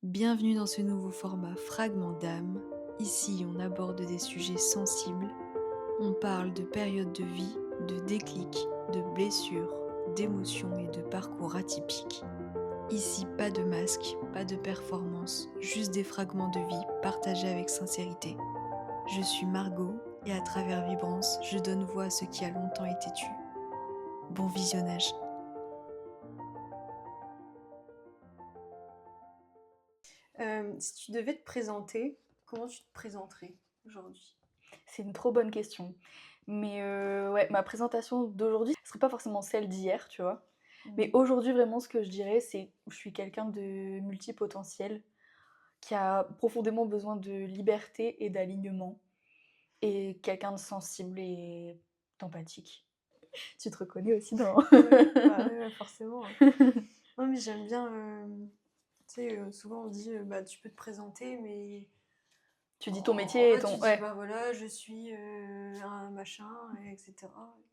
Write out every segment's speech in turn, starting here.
Bienvenue dans ce nouveau format Fragment d'âme. Ici, on aborde des sujets sensibles. On parle de périodes de vie, de déclics, de blessures, d'émotions et de parcours atypiques. Ici, pas de masque, pas de performance, juste des fragments de vie partagés avec sincérité. Je suis Margot et à travers Vibrance, je donne voix à ce qui a longtemps été tu. Bon visionnage. Si tu devais te présenter, comment tu te présenterais aujourd'hui? C'est une trop bonne question. Mais ouais, ma présentation d'aujourd'hui, ce serait pas forcément celle d'hier, tu vois. Mais aujourd'hui, vraiment, ce que je dirais, c'est que je suis quelqu'un de multipotentiel, qui a profondément besoin de liberté et d'alignement, et quelqu'un de sensible et d'empathique. Tu te reconnais aussi dans... Ouais, forcément. Non, mais j'aime bien, tu sais, souvent on dit, tu peux te présenter, mais Tu dis ton en métier et fait, tu ton... dis, Ouais, voilà, je suis un machin, etc.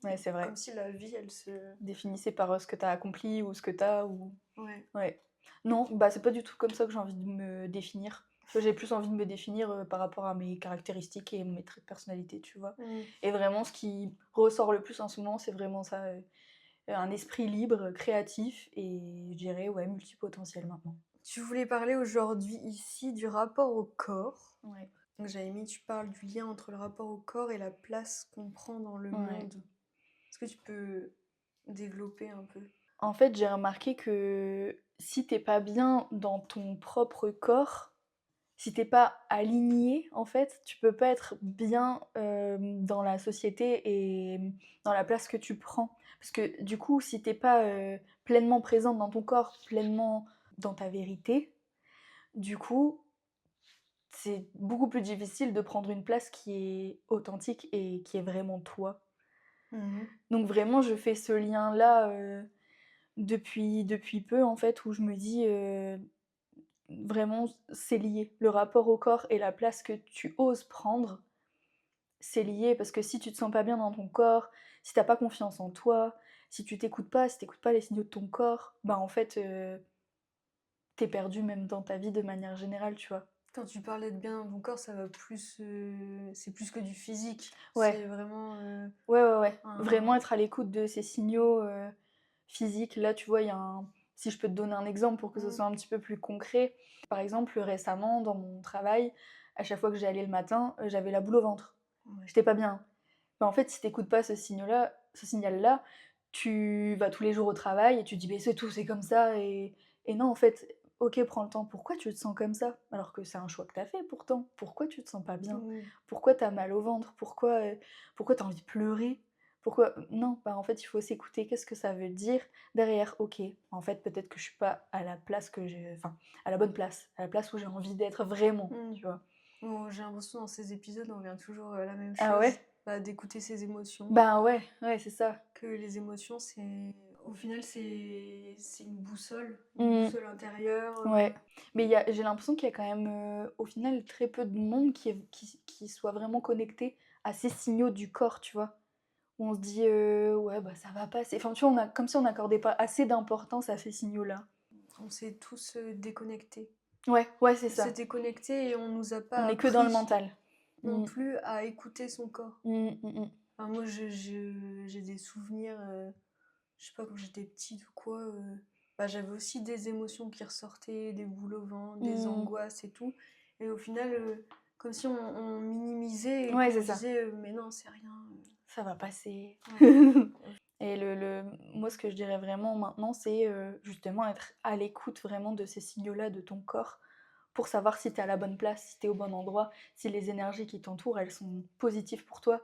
ouais, c'est vrai. Comme si la vie, elle se... Définissez par ce que t'as accompli ou ce que t'as ou... Ouais. Ouais. Non, bah c'est pas du tout comme ça que j'ai envie de me définir. J'ai plus envie de me définir par rapport à mes caractéristiques et mes traits de personnalité, tu vois. Et vraiment, ce qui ressort le plus en ce moment, c'est vraiment ça, un esprit libre, créatif et je dirais, ouais, multipotentiel maintenant. Tu voulais parler aujourd'hui ici du rapport au corps. Ouais. Donc j'avais mis, tu parles du lien entre le rapport au corps et la place qu'on prend dans le Ouais. monde. Est-ce que tu peux développer un peu? En fait, j'ai remarqué que si t'es pas bien dans ton propre corps, si t'es pas aligné, en fait, tu peux pas être bien dans la société et dans la place que tu prends. Parce que du coup, si t'es pas pleinement présente dans ton corps, pleinement dans ta vérité, du coup, c'est beaucoup plus difficile de prendre une place qui est authentique et qui est vraiment toi. Donc vraiment, je fais ce lien-là depuis peu, en fait, où je me dis... vraiment, c'est lié. Le rapport au corps et la place que tu oses prendre, c'est lié parce que si tu te sens pas bien dans ton corps, si t'as pas confiance en toi, si tu t'écoutes pas, si t'écoutes pas les signaux de ton corps, bah en fait, t'es perdu même dans ta vie de manière générale, tu vois. Quand tu parlais de bien dans ton corps, ça va plus, c'est plus que du physique. Ouais, C'est vraiment ouais. Vraiment un... être à l'écoute de ces signaux physiques. Là, tu vois, si je peux te donner un exemple pour que ce soit un petit peu plus concret. Par exemple, récemment, dans mon travail, à chaque fois que j'allais le matin, j'avais la boule au ventre. Ouais. J'étais pas bien. Bah, en fait, si t'écoutes pas ce signal-là, tu vas tous les jours au travail et tu te dis: «Beh, c'est tout, c'est comme ça» et non, en fait, OK, prends le temps. Pourquoi tu te sens comme ça? Alors que c'est un choix que t'as fait pourtant. Pourquoi tu te sens pas bien? Pourquoi t'as mal au ventre? Pourquoi tu envie de pleurer? Pourquoi non, bah, en fait, il faut s'écouter. Qu'est-ce que ça veut dire derrière? OK, en fait, peut-être que je suis pas à la place que j'ai enfin, à la bonne place, à la place où j'ai envie d'être vraiment, tu vois? Bon, j'ai l'impression dans ces épisodes, on revient toujours à la même Ah chose, ouais? d'écouter ses émotions. Ben ouais, c'est ça. Que les émotions, c'est... Au final, c'est une Mmh. boussole intérieure. Ouais, mais j'ai l'impression qu'il y a quand même, au final, très peu de monde qui soit vraiment connecté à ces signaux du corps, tu vois? Où on se dit: «Ouais, bah, ça va passer». Enfin, tu vois, comme si on n'accordait pas assez d'importance à ces signaux-là. On s'est tous déconnectés. Ouais, c'est On s'est ça. déconnectés et on nous a On pas est que dans le appris mental. non Mmh. plus à écouter son corps. Mmh. Enfin, moi, j'ai des souvenirs, je sais pas, quand j'étais petite ou quoi, j'avais aussi des émotions qui ressortaient, des boules au ventre, des Mmh. angoisses et tout. Et au final, comme si on minimisait et Ouais, qu'on c'est ça. disait, mais non, c'est rien. Ça va passer. Ouais. Et moi, ce que je dirais vraiment maintenant, c'est, justement être à l'écoute vraiment de ces signaux-là de ton corps pour savoir si tu es à la bonne place, si tu es au bon endroit, si les énergies qui t'entourent, elles sont positives pour toi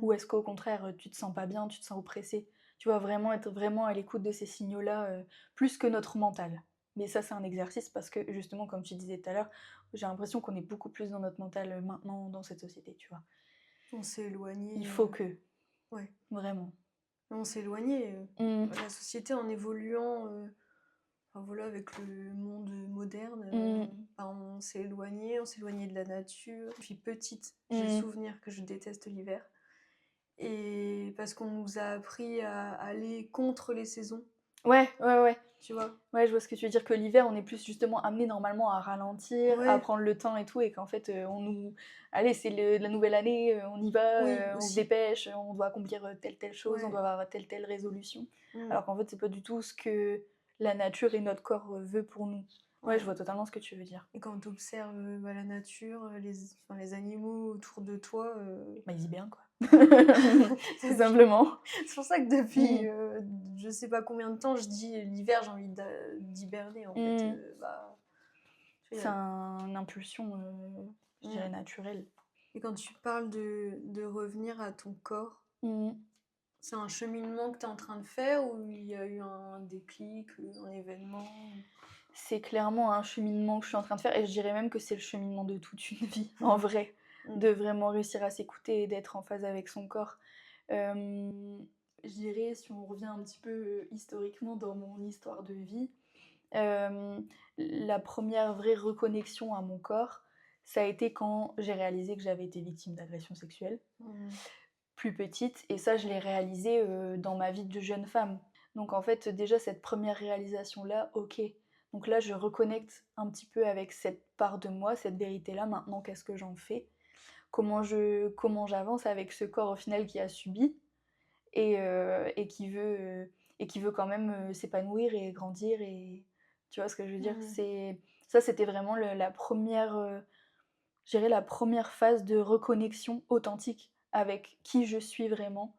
ou est-ce qu'au contraire, tu te sens pas bien, tu te sens oppressé. Tu vois? Vraiment être vraiment à l'écoute de ces signaux-là, plus que notre mental. Mais ça, c'est un exercice parce que justement, comme tu disais tout à l'heure, j'ai l'impression qu'on est beaucoup plus dans notre mental, maintenant dans cette société, tu vois? On s'est Il éloigné. faut que, Ouais. vraiment. On s'est éloigné. Mmh. La société en évoluant, voilà, avec le monde moderne, Mmh. on s'est éloigné de la nature. Puis petite, j'ai le Mmh. souvenir que je déteste l'hiver. Et parce qu'on nous a appris à aller contre les saisons. Ouais, ouais, ouais. tu vois? Ouais, je vois ce que tu veux dire, que l'hiver, on est plus justement amené normalement à ralentir, à Ouais, prendre le temps et tout, et qu'en fait, allez, c'est la nouvelle année, on y va, oui, on se aussi. dépêche, on doit accomplir telle chose, on Ouais. doit avoir telle résolution. Mmh. Alors qu'en fait, c'est pas du tout ce que la nature et notre corps veut pour nous. Ouais, je Ouais. vois totalement ce que tu veux dire. Et quand tu observes, bah, la nature, les animaux autour de toi, Bah, ils hibernent, quoi. Tout depuis simplement. c'est pour ça que depuis, Mmh. je sais pas combien de temps, je dis: «L'hiver, j'ai envie d'hiberner», en fait, Mmh. bah, tu vois, C'est une impulsion, je dirais mmh. naturelle. Et quand tu parles de revenir à ton corps, Mmh. c'est un cheminement que tu es en train de faire ou il y a eu un déclic, un événement? C'est clairement un cheminement que je suis en train de faire, et je dirais même que c'est le cheminement de toute une vie, en Mmh. vrai, Mmh. de vraiment réussir à s'écouter et d'être en phase avec son corps. Je dirais, si on revient un petit peu, historiquement dans mon histoire de vie, la première vraie reconnexion à mon corps, ça a été quand j'ai réalisé que j'avais été victime d'agression sexuelle, Mmh. plus petite, et ça, je l'ai réalisé, dans ma vie de jeune femme. Donc en fait, déjà cette première réalisation-là, OK. Donc là, je reconnecte un petit peu avec cette part de moi, cette vérité-là. Maintenant, qu'est-ce que j'en fais? Comment j'avance avec ce corps au final qui a subi et qui veut quand même, s'épanouir et grandir, et tu vois ce que je veux dire? Mmh. C'était vraiment la première, je dirais la première phase de reconnexion authentique avec qui je suis vraiment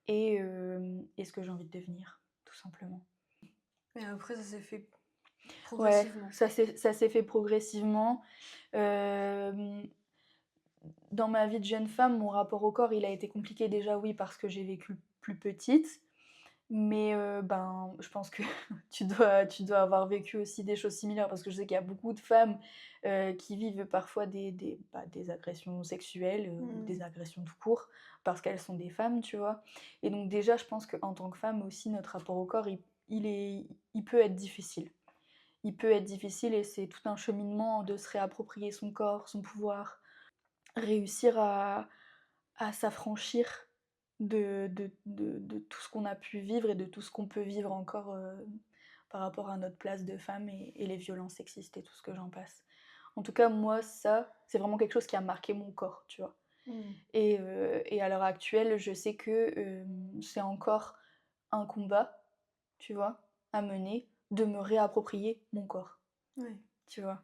et ce que j'ai envie de devenir, tout simplement. Et après ça s'est fait Ouais, progressivement. ça s'est fait progressivement. Hem, dans ma vie de jeune femme, mon rapport au corps, il a été compliqué déjà, oui, parce que j'ai vécu plus petite. Mais ben, je pense que tu dois avoir vécu aussi des choses similaires, parce que je sais qu'il y a beaucoup de femmes, qui vivent parfois des agressions sexuelles, ou Mmh. des agressions tout court, parce qu'elles sont des femmes, tu vois? Et donc déjà, je pense qu'en tant que femme aussi, notre rapport au corps, il peut être difficile. Il peut être difficile, et c'est tout un cheminement de se réapproprier son corps, son pouvoir, réussir à s'affranchir de tout ce qu'on a pu vivre et de tout ce qu'on peut vivre encore, par rapport à notre place de femme, et les violences sexistes et tout ce que j'en passe. En tout cas, moi, ça, c'est vraiment quelque chose qui a marqué mon corps, tu vois? Mmh. Et à l'heure actuelle, je sais que, c'est encore un combat, tu vois, à mener, de me réapproprier mon corps, Ouais. tu vois?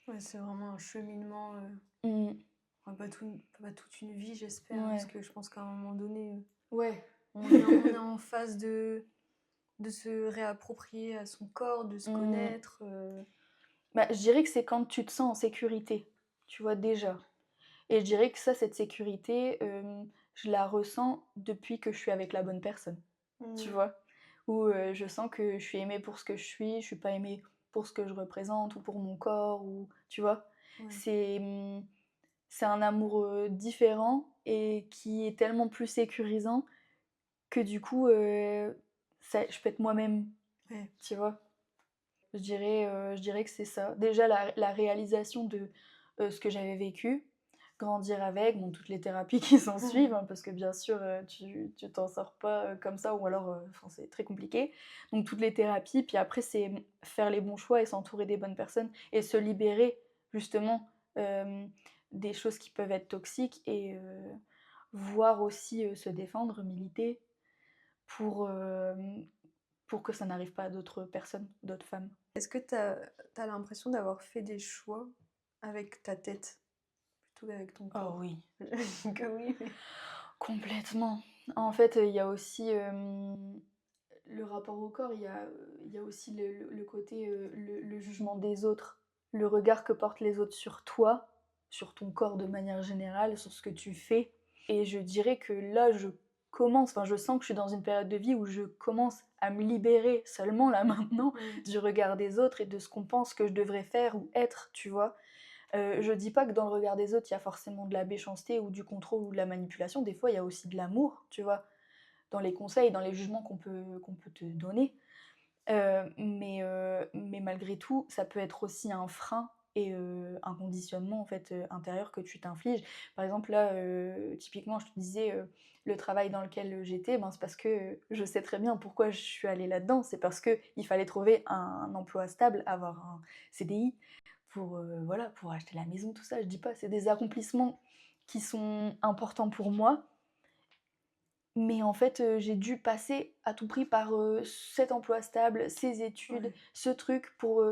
Ouais, c'est vraiment un cheminement, Mmh. enfin pas toute une vie j'espère, hein, parce Ouais. que je pense qu'à un moment donné, Ouais. on est en phase de se réapproprier à son corps, de se Mmh. connaître, Bah, je dirais que c'est quand tu te sens en sécurité, tu vois, déjà. Et je dirais que ça, cette sécurité, je la ressens depuis que je suis avec la bonne personne, tu mmh, vois? Où, je sens que je suis aimée pour ce que je suis pas aimée pour ce que je représente ou pour mon corps, ou tu vois? ouais. C'est, c'est un amour, différent, et qui est tellement plus sécurisant que du coup, ça je peux être moi-même, Ouais. tu vois? Je dirais que c'est ça. Déjà la réalisation de, ce que j'avais vécu, grandir avec, bon, toutes les thérapies qui s'ensuivent, hein, parce que bien sûr, tu t'en sors pas, comme ça, ou alors, enfin, c'est très compliqué. Donc toutes les thérapies, puis après c'est, faire les bons choix et s'entourer des bonnes personnes et se libérer justement, des choses qui peuvent être toxiques, et voir aussi, se défendre, militer pour, pour que ça n'arrive pas à d'autres personnes, d'autres femmes. Est-ce que tu as l'impression d'avoir fait des choix avec ta tête plutôt qu'avec ton Oh corps? oui, J'imagine que oui, mais complètement. En fait, il y a aussi, le rapport au corps, il y a aussi le côté, le jugement des autres, le regard que portent les autres sur toi, sur ton corps de manière générale, sur ce que tu fais. Et je dirais que là, je sens que je suis dans une période de vie où je commence à me libérer seulement là maintenant mmh, du regard des autres et de ce qu'on pense que je devrais faire ou être, tu vois? Je dis pas que dans le regard des autres, il y a forcément de la méchanceté ou du contrôle ou de la manipulation. Des fois, il y a aussi de l'amour, tu vois? Dans les conseils, dans les jugements qu'on peut te donner. Mais malgré tout, ça peut être aussi un frein, et un conditionnement en fait, intérieur que tu t'infliges. Par exemple là, typiquement je te disais, le travail dans lequel j'étais, ben, c'est parce que je sais très bien pourquoi je suis allée là-dedans. C'est parce qu'il fallait trouver un emploi stable, avoir un CDI pour, voilà, pour acheter la maison, tout ça. Je dis pas, c'est des accomplissements qui sont importants pour moi, mais en fait, j'ai dû passer à tout prix par, cet emploi stable, ces études, Ouais. ce truc pour,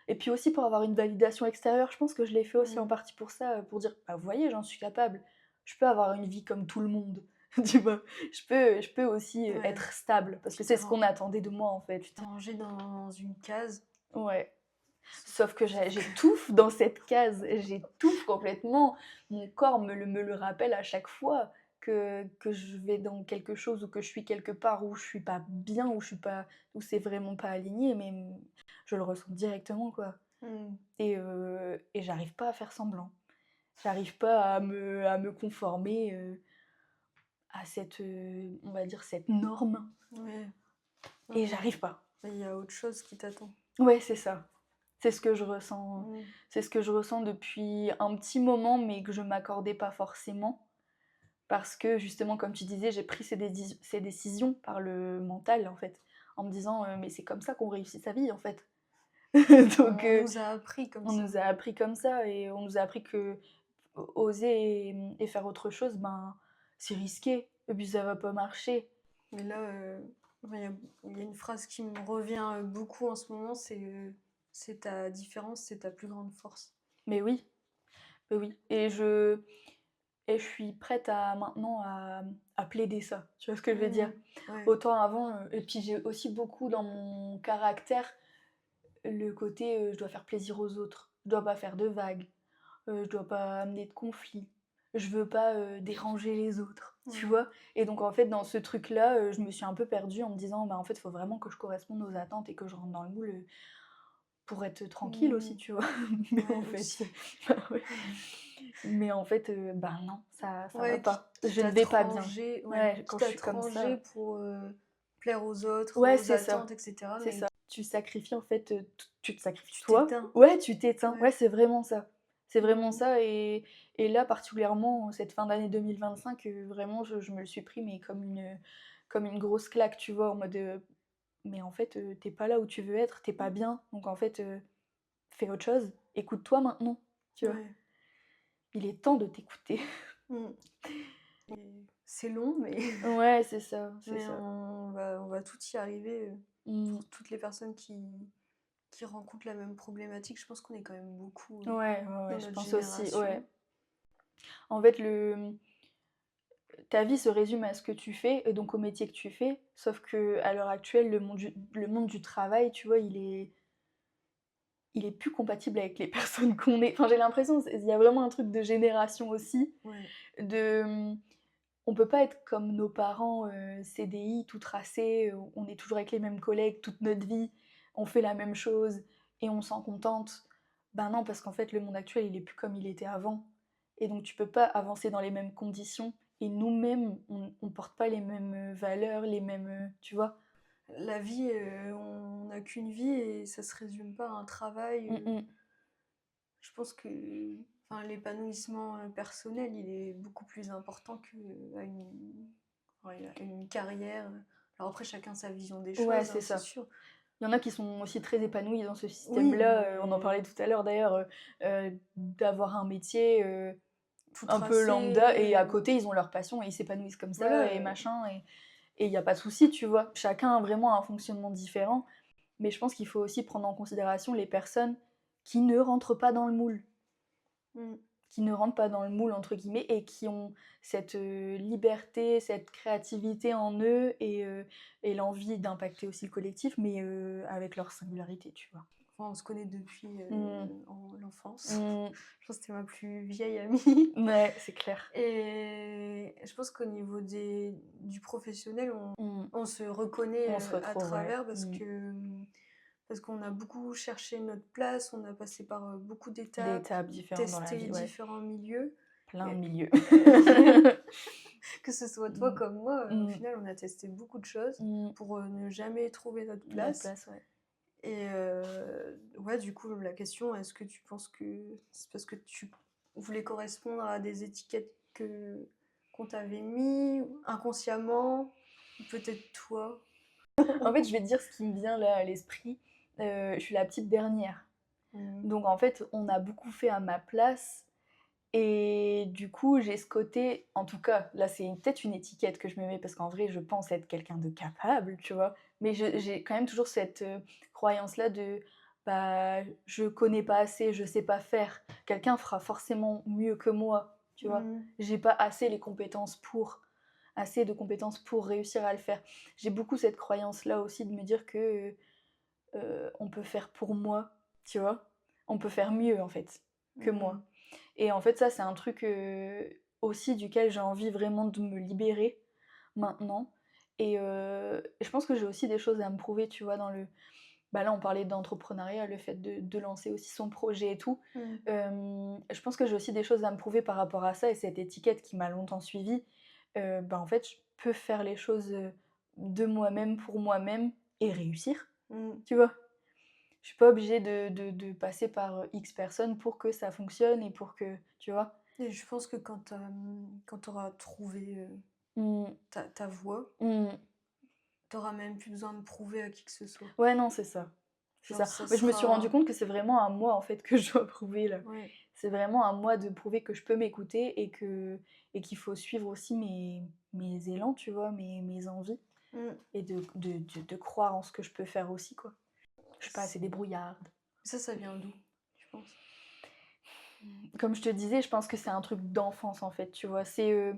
et puis aussi pour avoir une validation extérieure. Je pense que je l'ai fait aussi en Mmh. partie pour ça, pour dire: «Bah, vous voyez, j'en suis capable. Je peux avoir une vie comme tout le monde». Tu vois? Je peux aussi, Ouais. être stable parce que Tu c'est t'es ce qu'on attendait de moi, en fait. rangé dans une case, Ouais. sauf Sauf que sauf que j'étouffe dans cette case, j'étouffe complètement. Mon corps me le rappelle à chaque fois que je vais dans quelque chose ou que je suis quelque part où je suis pas bien, où c'est vraiment pas aligné, mais je le ressens directement, quoi. mmh, Et j'arrive pas à faire semblant. J'arrive pas à me conformer, à cette, on va dire cette norme ouais, non, et j'arrive pas. mais il y a autre chose qui t'attend. Ouais, c'est ça. C'est ce que je ressens, Mmh. c'est ce que je ressens depuis un petit moment, mais que je m'accordais pas forcément. Parce que justement, comme tu disais, j'ai pris ces décisions par le mental, en fait, en me disant, «Mais c'est comme ça qu'on réussit sa vie, en fait». Donc On nous a appris comme on ça. nous a appris comme ça et on nous a appris que oser et faire autre chose, ben, c'est risqué et puis ça va pas marcher. Mais là, ouais, il y a une phrase qui me revient, beaucoup en ce moment, c'est ta différence, c'est ta plus grande force. Mais oui, mais oui et je suis prête à maintenant à plaider ça. Tu vois ce que je veux dire? Mmh. Ouais. Autant avant, et puis j'ai aussi beaucoup dans mon caractère le côté, je dois faire plaisir aux autres, je dois pas faire de vagues, je dois pas amener de conflits, je veux pas, déranger les autres, tu Ouais. vois? Et donc en fait, dans ce truc-là, je me suis un peu perdue en me disant: «Bah, en fait, il faut vraiment que je corresponde aux attentes et que je rentre dans le moule, pour être tranquille aussi», Mmh. tu vois? Mais en Ouais, fait, aussi. bah, ouais. Mais en fait, bah, non, ça va Ouais, pas. Je quitte ne à vais te pas bien. ranger, ouais, Ouais, quand quitte je à suis te comme ranger ça. pour, plaire aux autres, Ouais, aux attentes et cetera, c'est mais ça. Tu sacrifies en fait, tu te sacrifies tu toi. t'éteins. Ouais, tu t'éteins. Ouais, Ouais. c'est vraiment ça. C'est vraiment Mmh. ça et là particulièrement, cette fin d'année 2025, vraiment je me le suis pris mais comme une grosse claque, tu vois? En mode, mais en fait, tu pas là où tu veux être, t'es pas Mmh. bien, donc en fait, fais autre chose. Écoute-toi maintenant, tu vois? Ouais. Il est temps de t'écouter. Mmh. Et c'est long, mais Ouais, c'est ça, c'est mais ça. on va tout y arriver, Mmh. pour toutes les personnes qui rencontrent la même problématique. Je pense qu'on est quand même beaucoup, Ouais, ouais, dans ouais, je notre pense aussi, ouais. génération. En fait, ta vie se résume à ce que tu fais et donc au métier que tu fais, sauf que à l'heure actuelle, le monde du travail, tu vois, il est plus compatible avec les personnes qu'on est. Enfin, j'ai l'impression, il y a vraiment un truc de génération aussi, Ouais. de, on peut pas être comme nos parents, CDI, tout tracé, on est toujours avec les mêmes collègues toute notre vie, on fait la même chose et on s'en contente. Ben non, parce qu'en fait, le monde actuel, il est plus comme il était avant et donc tu peux pas avancer dans les mêmes conditions et nous-mêmes, on porte pas les mêmes, valeurs, les mêmes, tu vois? La vie, on n'a qu'une vie et ça se résume pas à un travail, Mmh mh. je pense que enfin, l'épanouissement, personnel, il est beaucoup plus important qu'à une ouais, à une carrière. Alors après, chacun sa vision des Ouais, choses, c'est hein, c'est ça. sûr. Il y en a qui sont aussi très épanouis dans ce Oui, système-là, on en parlait mais tout à l'heure d'ailleurs, d'avoir un métier, tout un peu lambda et tracé, à côté, ils ont leur passion et ils s'épanouissent comme ça voilà, et machin et il y a pas de souci, tu vois? Chacun a vraiment un fonctionnement différent, mais je pense qu'il faut aussi prendre en considération les personnes qui ne rentrent pas dans le moule. mmh, Qui ne rentrent pas dans le «moule» entre guillemets et qui ont cette, liberté, cette créativité en eux et l'envie d'impacter aussi le collectif, mais avec leur singularité, tu vois? enfin, on se connaît depuis, Mmh. l'enfance. Mmh. Je pense que tu ma plus vieille amie Ouais, c'est clair. et je pense qu'au niveau du professionnel, Mmh. on se reconnaît, On se à retrouve, ouais. travers Mmh. parce qu'on a beaucoup cherché notre place, on a passé par, beaucoup d'étapes, D'étapes différentes dans la testé vie, ouais. différents milieux Plein de et milieux. que ce soit toi Mmh. comme moi, au Mmh. final, on a testé beaucoup de choses Mmh. pour, ne jamais trouver notre Notre place place, ouais. Et ouais, du coup, la question, est-ce que tu penses que c'est parce que tu voulais correspondre à des étiquettes qu'on t'avait mis inconsciemment, ou peut-être toi? En fait, je vais te dire ce qui me vient là à l'esprit. Je suis la petite dernière. Mmh. Donc en fait, on a beaucoup fait à ma place. Et du coup, j'ai ce côté, en tout cas, là c'est peut-être une étiquette que je me mets parce qu'en vrai, je pense être quelqu'un de capable, tu vois. Mais j'ai quand même toujours cette croyance-là de bah, je connais pas assez, je sais pas faire. Quelqu'un fera forcément mieux que moi, tu vois. Mmh. J'ai pas assez les compétences pour, assez de compétences pour réussir à le faire. J'ai beaucoup cette croyance-là aussi de me dire que on peut faire pour moi, tu vois. On peut faire mieux en fait que Mmh. moi. Et en fait, ça, c'est un truc aussi duquel j'ai envie vraiment de me libérer maintenant. Et je pense que j'ai aussi des choses à me prouver, tu vois, dans le. Bah là, on parlait d'entrepreneuriat, le fait de lancer aussi son projet et tout. Mmh. Je pense que j'ai aussi des choses à me prouver par rapport à ça et cette étiquette qui m'a longtemps suivie. Bah en fait, je peux faire les choses de moi-même, pour moi-même et réussir, Mmh. tu vois. Je suis pas obligée de passer par X personnes pour que ça fonctionne et pour que, tu vois. Et je pense que quand tu auras trouvé Mmh. ta voie, Mmh. tu auras même plus besoin de prouver à qui que ce soit. Ouais, non, c'est ça. C'est Genre, ça. ça Mais je me suis rendu sera. compte que c'est vraiment à moi, en fait, que je dois prouver, là. Ouais. C'est vraiment à moi de prouver que je peux m'écouter et qu'il faut suivre aussi mes élans, tu vois, mes envies Mmh. et de croire en ce que je peux faire aussi, quoi. Je suis pas assez débrouillarde. Ça vient d'où, tu penses? Comme je te disais, je pense que c'est un truc d'enfance, en fait, tu vois. C'est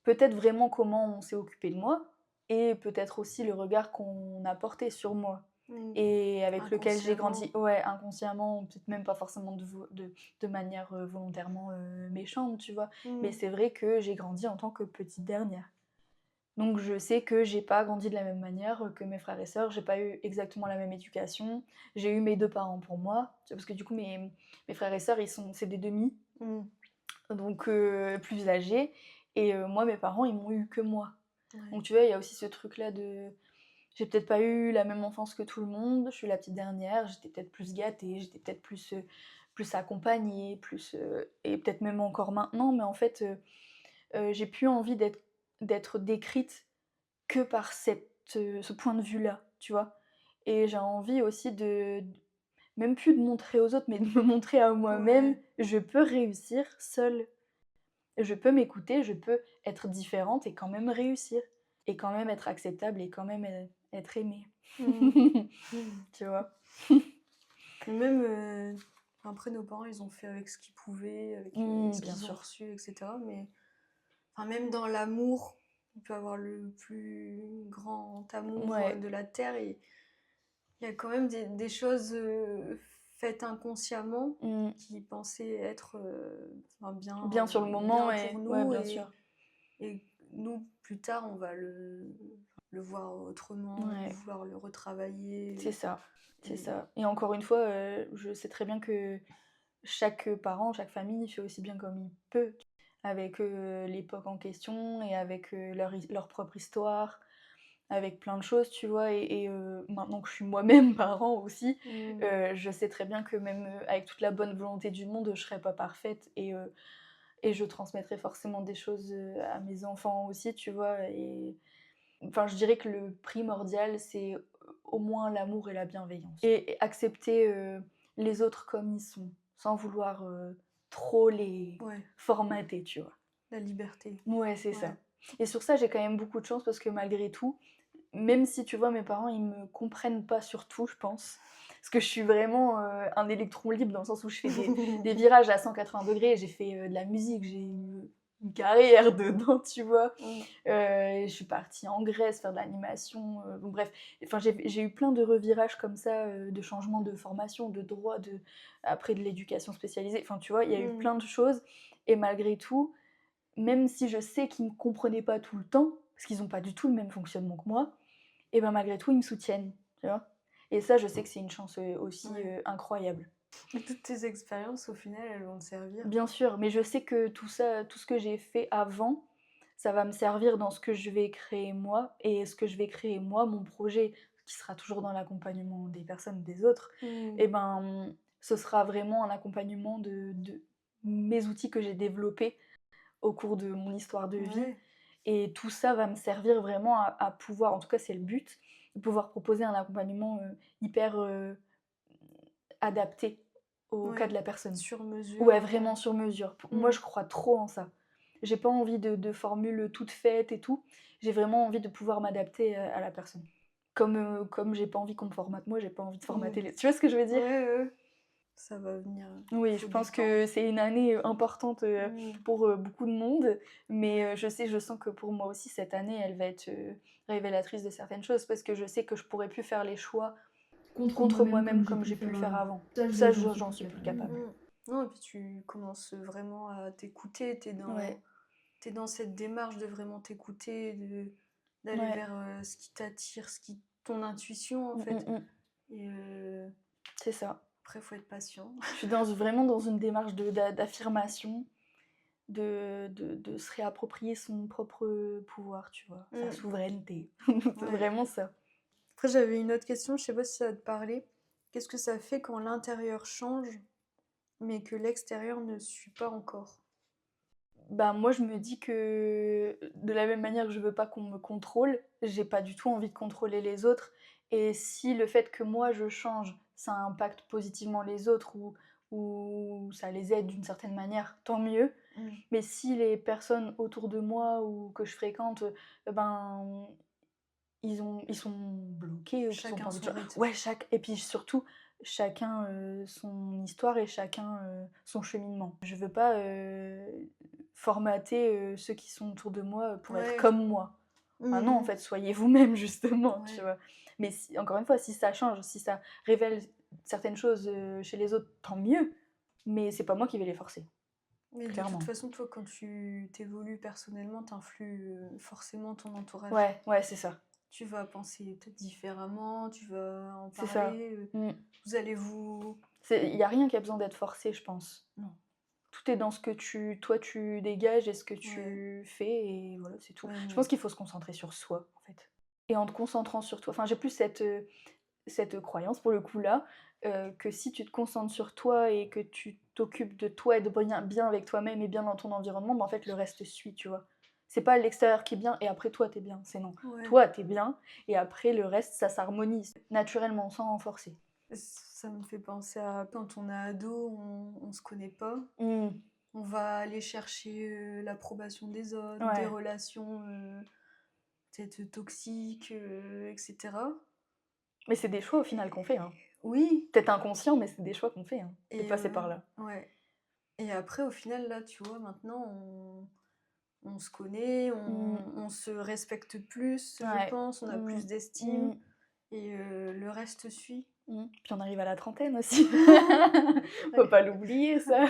peut-être vraiment comment on s'est occupé de moi et peut-être aussi le regard qu'on a porté sur moi Mmh. et avec lequel j'ai Inconsciemment. grandi, ouais, inconsciemment, peut-être même pas forcément de manière volontairement méchante, tu vois. Mais Mmh. c'est vrai que j'ai grandi en tant que petite dernière. Donc je sais que j'ai pas grandi de la même manière que mes frères et sœurs, j'ai pas eu exactement la même éducation. J'ai eu mes deux parents pour moi, tu vois, parce que du coup mes frères et sœurs, c'est des demi, Mmh. donc plus âgés. Et moi, mes parents, ils m'ont eu que moi. Ouais. Donc tu vois, il y a aussi ce truc-là de. J'ai peut-être pas eu la même enfance que tout le monde, je suis la petite dernière, j'étais peut-être plus gâtée, j'étais peut-être plus accompagnée, et peut-être même encore maintenant, mais en fait, j'ai plus envie d'être décrite que par ce point de vue-là, tu vois. Et j'ai envie aussi même plus de montrer aux autres, mais de me montrer à moi-même, Ouais. je peux réussir seule. Je peux m'écouter, je peux être différente et quand même réussir. Et quand même être acceptable et quand même être aimée. Mmh. Mmh. Tu vois? Et même, après nos parents, ils ont fait avec ce qu'ils pouvaient, avec, ce Bien qu'ils ont sûr. reçu et cetera, mais enfin même dans l'amour, on peut avoir le plus grand amour, Ouais. de la terre, et il y a quand même des choses, faites inconsciemment Mmh. qui pensaient être, enfin Bien sur le moment bien pour et ouais, nous, bien sûr. et nous, plus tard, on va le voir autrement, Ouais. vouloir le C'est retravailler, ça, c'est et ça. Et encore une fois, je sais très bien que chaque parent, chaque famille fait aussi bien comme il peut, avec l'époque en question et avec leur propre histoire, avec plein de choses, tu vois. Et maintenant que je suis moi-même parent aussi, mmh, je sais très bien que même avec toute la bonne volonté du monde, je serai pas parfaite et je transmettrai forcément des choses à mes enfants aussi, tu vois. Et enfin, je dirais que le primordial, c'est au moins l'amour et la bienveillance. Et accepter les autres comme ils sont, sans vouloir trop les ouais, formater, tu vois. la liberté, Ouais, c'est ouais. ça. Et sur ça, j'ai quand même beaucoup de chance parce que malgré tout, même si tu vois, mes parents, ils me comprennent pas sur tout, je pense. Parce que je suis vraiment un électron libre dans le sens où je fais des virages à 180 degrés. J'ai fait de la musique, j'ai eu une carrière dedans, tu vois. Mmh, Je suis partie en Grèce faire de l'animation. Donc bref, enfin, j'ai eu plein de revirages comme ça, de changements de formation, de droit, après de l'éducation spécialisée. Enfin, tu vois, il y a eu mmh, plein de choses. Et malgré tout, même si je sais qu'ils me comprenaient pas tout le temps, parce qu'ils ont pas du tout le même fonctionnement que moi, et ben malgré tout, ils me soutiennent, tu vois. Et ça, je sais que c'est une chance aussi ouais. incroyable. Et toutes tes expériences, au final, elles vont te servir. Bien sûr, mais je sais que tout ça, tout ce que j'ai fait avant, ça va me servir dans ce que je vais créer moi et ce que je vais créer moi, mon projet. qui sera toujours dans l'accompagnement des personnes, des autres, Mmh. et ben, ce sera vraiment un accompagnement de mes outils que j'ai développés au cours de mon histoire de vie. Ouais, Et tout ça va me servir vraiment à pouvoir, en tout cas c'est le but, de pouvoir proposer un accompagnement, hyper, adapté au cas de ouais. la personne. Sur Ouais, mesure, vraiment sur mesure. Moi, mmh. je crois trop en ça. J'ai pas envie de formules toutes faites et tout. J'ai vraiment envie de pouvoir m'adapter, à la personne. Comme j'ai pas envie qu'on me formate moi, j'ai pas envie de formater Mmh. les, tu vois ce que je veux dire? Ouais, ouais. Ça va venir, Oui, je faut du pense temps. que c'est une année, importante, Mmh. pour, beaucoup de monde, mais Ouais. je sens que pour moi aussi cette année, elle va être, révélatrice de certaines choses parce que je sais que je pourrais plus faire les choix Contre contre moi-même moi-même comme j'ai comme pu le j'ai pu faire le faire avant. avant. Ça, Ça, j'en suis j'en plus suis plus capable. capable. Mmh. Non et puis tu commences vraiment à t'écouter, Ouais, tu dans cette démarche de vraiment t'écouter, d'aller ouais. vers, ce qui t'attire, ce qui ton intuition en Mmh, mmh fait mh. et C'est ça. après faut être patient. Je suis vraiment dans une démarche d'affirmation, de se réapproprier son propre, pouvoir, tu vois? Sa Mmh. souveraineté. C'est Ouais. vraiment ça. Après j'avais une autre question, je sais pas si ça va te parler. Qu'est-ce que ça fait quand l'intérieur change, mais que l'extérieur ne suit pas encore? Bah, moi, je me dis que de la même manière que je veux pas qu'on me contrôle, j'ai pas du tout envie de contrôler les autres. Et si le fait que moi je change, ça impacte positivement les autres ou ça les aide d'une certaine manière, tant mieux. Mmh. Mais si les personnes autour de moi ou que je fréquente, ben, ils sont bloqués ou qu'ils ont Chacun pas envie de son rythme. ouais, et puis surtout, chacun, son histoire et chacun, son cheminement. Je veux pas, formater, ceux qui sont autour de moi, pour être Ouais. comme moi. Ah non, en Mmh. fait, soyez vous-même justement, tu Ouais. vois? Mais si encore une fois, si ça change, si ça révèle certaines choses, chez les autres, tant mieux, mais c'est pas moi qui vais les forcer, Mais de toute clairement. façon, toi, quand tu t'évolues personnellement, t'influes forcément ton entourage. Ouais, ouais, c'est ça. Tu vas penser peut-être différemment, tu vas en C'est ça. parler, Mmh. vous allez vous... Il y a rien qui a besoin d'être forcé, je pense. Non, Tout est dans ce que toi, tu dégages et ce que ouais, tu fais et voilà, c'est tout. Je ouais, pense qu'il faut se concentrer sur soi, en fait. Et en te concentrant sur toi, enfin, j'ai plus cette croyance pour le coup là, que si tu te concentres sur toi et que tu t'occupes de toi et de bien avec toi-même et bien dans ton environnement, bah, en fait, le reste suit, tu vois? C'est pas l'extérieur qui est bien et après toi, tu es bien, c'est non. ouais. Toi, tu es bien et après le reste, ça s'harmonise naturellement, sans forcer. Ça me fait penser à quand on est ado, on se connaît pas. Mmh. On va aller chercher l'approbation des autres, des Ouais. relations peut-être toxiques, etc. Mais c'est des choix au final qu'on fait, hein. Oui, Peut-être inconscient, mais c'est des choix qu'on fait, hein, de et passer par là. ouais. Et après, au final, là, tu vois, maintenant, on se connaît, Mmh. on se respecte plus, je Ouais. pense, on a Mmh. plus d'estime Mmh. et le reste suit. Mmh. Puis on arrive à la trentaine aussi. Faut Ouais. pas l'oublier ça.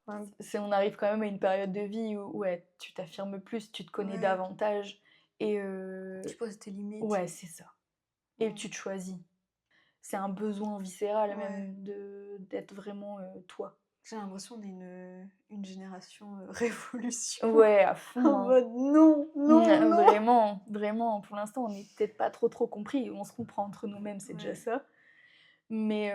Enfin, On arrive quand même à une période de vie où ouais, tu t'affirmes plus, tu te connais ouais, davantage et tu poses tes limites. ouais, c'est ça. Et Mm. tu te choisis. C'est un besoin viscéral Ouais. même d'être vraiment, toi. J'ai l'impression qu'on est une génération révolution. Ouais, à fond, En hein. mode non, non, Mmh, non. vraiment, vraiment. Pour l'instant, on n'est peut-être pas trop compris. On se comprend entre nous-mêmes, c'est déjà Ouais. ça. Mais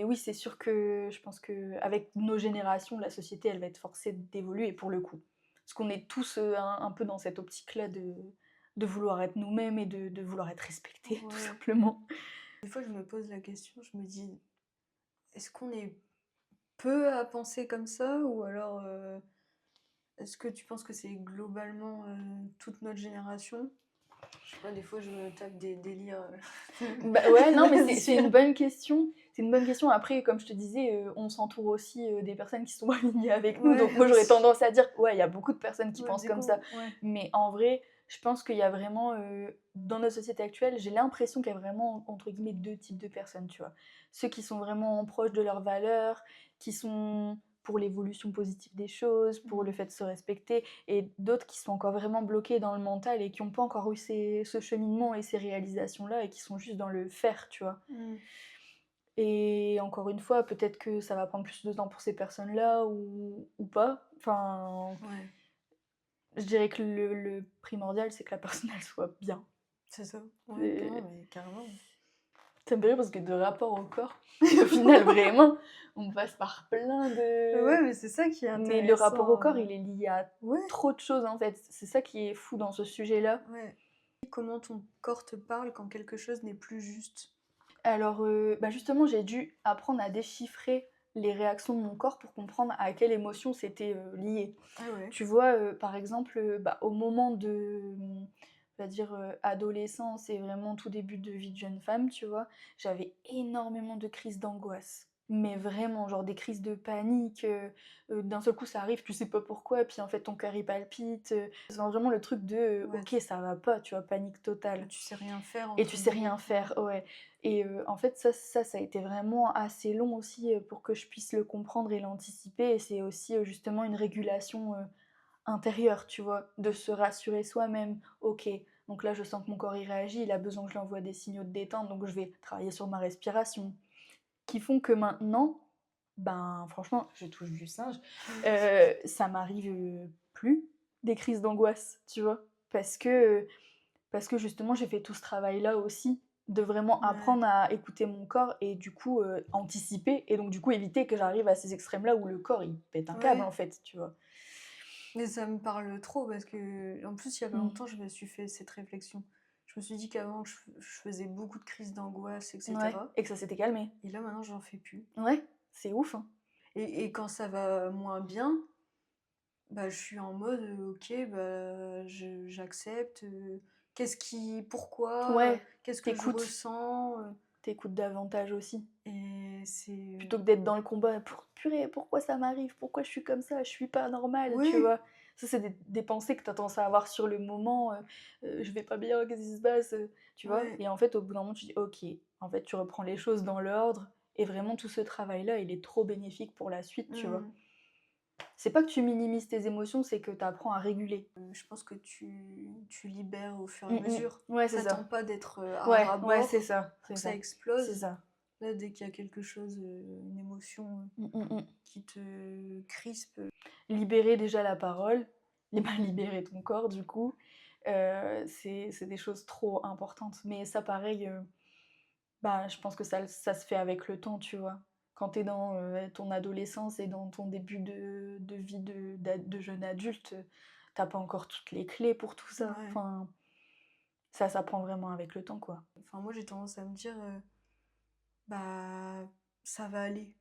oui, c'est sûr que je pense qu'avec nos générations, la société, elle va être forcée d'évoluer pour le coup. Parce qu'on est tous, un peu dans cette optique-là de vouloir être nous-mêmes et de vouloir être respectés, tout Ouais. simplement. Des fois, je me pose la question, je me dis, est-ce qu'on est peu à penser comme ça ou alors est-ce que tu penses que c'est globalement toute notre génération? Je sais pas, des fois je me tape des délires. Bah, ouais, non, mais c'est une Vas-y. bonne question. C'est une bonne question. Après, comme je te disais, on s'entoure aussi, des personnes qui sont alignées avec nous. Donc Ouais, moi, j'aurais aussi. tendance à dire: «Ouais, il y a beaucoup de personnes qui Ouais, pensent du comme ça». coup, ouais. Mais en vrai, je pense qu'il y a vraiment, dans notre société actuelle, j'ai l'impression qu'il y a vraiment, entre guillemets, 2 types de personnes, tu vois? Ceux qui sont vraiment proches de leurs valeurs, qui sont pour l'évolution positive des choses, pour le Mm. fait de se respecter et d'autres qui sont encore vraiment bloqués dans le mental et qui n'ont pas encore eu ce cheminement et ces réalisations-là et qui sont juste dans le faire, tu vois? Mm. Et encore une fois, peut-être que ça va prendre plus de temps pour ces personnes-là ou pas. Enfin, Ouais, je dirais que le primordial, c'est que la personne, elle soit bien. c'est ça. Ouais, non, C'est mais carrément. Ça me fait rire parce que de rapport au corps, au final, vraiment, on passe par plein de... Ouais, mais c'est ça qui est Mais le rapport au intéressant. corps, il est lié à Ouais, trop de choses, en fait. C'est ça qui est fou dans ce sujet-là. ouais. Comment ton corps te parle quand quelque chose n'est plus juste. Alors, bah, justement, j'ai dû apprendre à déchiffrer les réactions de mon corps pour comprendre à quelle émotion c'était, lié. Ah ouais. Tu vois, par exemple, bah, au moment de, on va dire, adolescence et vraiment tout début de vie de jeune femme, tu vois? J'avais énormément de crises d'angoisse. Mais vraiment, genre des crises de panique, d'un seul coup ça arrive, tu sais pas pourquoi, puis en fait ton cœur il palpite, c'est vraiment le truc de, Ouais, OK ça va pas, tu vois? Panique totale. tu sais rien faire Et entre tu sais guillemets. rien faire, ouais. Et en fait, ça a été vraiment assez long aussi, pour que je puisse le comprendre et l'anticiper et c'est aussi, justement une régulation, intérieure, tu vois? De se rassurer soi-même. OK, donc là, je sens que mon corps, il réagit, il a besoin que je lui envoie des signaux de détente, donc je vais travailler sur ma respiration. Qui font que maintenant, ben, franchement, je touche du singe, ça m'arrive, plus des crises d'angoisse, tu vois? Parce que justement, j'ai fait tout ce travail-là aussi, de vraiment Ouais, apprendre à écouter mon corps et du coup, anticiper et donc du coup éviter que j'arrive à ces extrêmes-là où le corps il pète un câble ouais. en fait, tu vois? Mais ça me parle trop parce que, en plus, il y a pas Mmh. longtemps, je me suis fait cette réflexion. Je me suis dit qu'avant, je faisais beaucoup de crises d'angoisse, Ouais etc. et que ça s'était calmé. Et là, maintenant, j'en fais plus. Ouais, c'est ouf, hein. Et quand ça va moins bien, bah, je suis en mode, OK, bah, j'accepte, pourquoi, Ouais, qu'est-ce que je t'écoutes, ressens, t'écoutes davantage aussi. et c'est Plutôt que d'être dans le combat: «Purée, pourquoi ça m'arrive? Pourquoi je suis comme ça? Je suis pas normale», tu ouais, vois? Ça, c'est des pensées que tu as tendance à avoir sur le moment, «Je vais pas bien, qu'est-ce qui se passe?» Tu vois? ouais, Et en fait, au bout d'un moment, tu dis: «OK». En fait, tu reprends les choses dans l'ordre et vraiment tout ce travail-là, il est trop bénéfique pour la suite, tu vois? mmh. C'est pas que tu minimises tes émotions, c'est que tu apprends à réguler. Je pense que tu libères au fur et à Mmh mh. mesure. Ouais, c'est T'attends ça. pas d'être, à Ouais, ras ouais, c'est bord ça, pour c'est que ça ça. C'est explose. ça. Là, dès qu'il y a quelque chose, une émotion, Mmh, mmh mh. qui te crispe, Libérer déjà la parole, libérer ton corps du coup, c'est des choses trop importantes. Mais ça pareil, bah, je pense que ça se fait avec le temps, tu vois? Quand tu es dans, ton adolescence et dans ton début de vie de jeune adulte, tu pas encore toutes les clés pour tout ça. ouais. Enfin, ça s'apprend vraiment avec le temps, quoi. Enfin, moi, j'ai tendance à me dire, bah, ça va aller.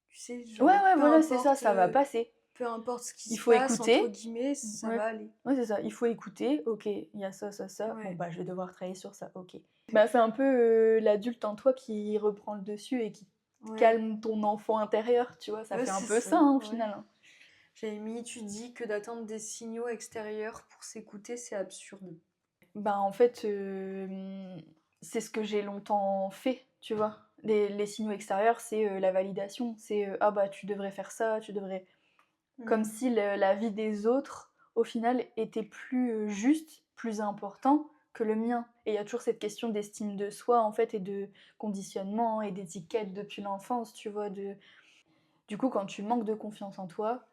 Tu sais, Ouais, genre, ouais, voilà, c'est ça, ça va passer. peu importe ce qui Il se faut passe, entre écouter. guillemets, ça Ouais. va aller. Ouais, c'est ça. Il faut écouter. OK, il y a ça, ça, ça. Bon, Ouais, bah, je vais devoir travailler sur ça. OK. Bah, c'est un peu, l'adulte en toi qui reprend le dessus et qui ouais, calme ton enfant intérieur, tu vois? Ça ouais, fait un c'est peu ça, ça, hein, au ouais. final, hein. J'avais mis, tu dis que d'attendre des signaux extérieurs pour s'écouter, c'est absurde. Bah, en fait, c'est ce que j'ai longtemps fait, tu vois? Les signaux extérieurs, c'est, la validation. C'est, «Ah bah, tu devrais faire ça, tu devrais» comme Mmh. si la vie des autres, au final, était plus, juste, plus important que le mien. Et il y a toujours cette question d'estime de soi, en fait, et de conditionnement et d'étiquette depuis l'enfance, tu vois? Du coup, quand tu manques de confiance en toi,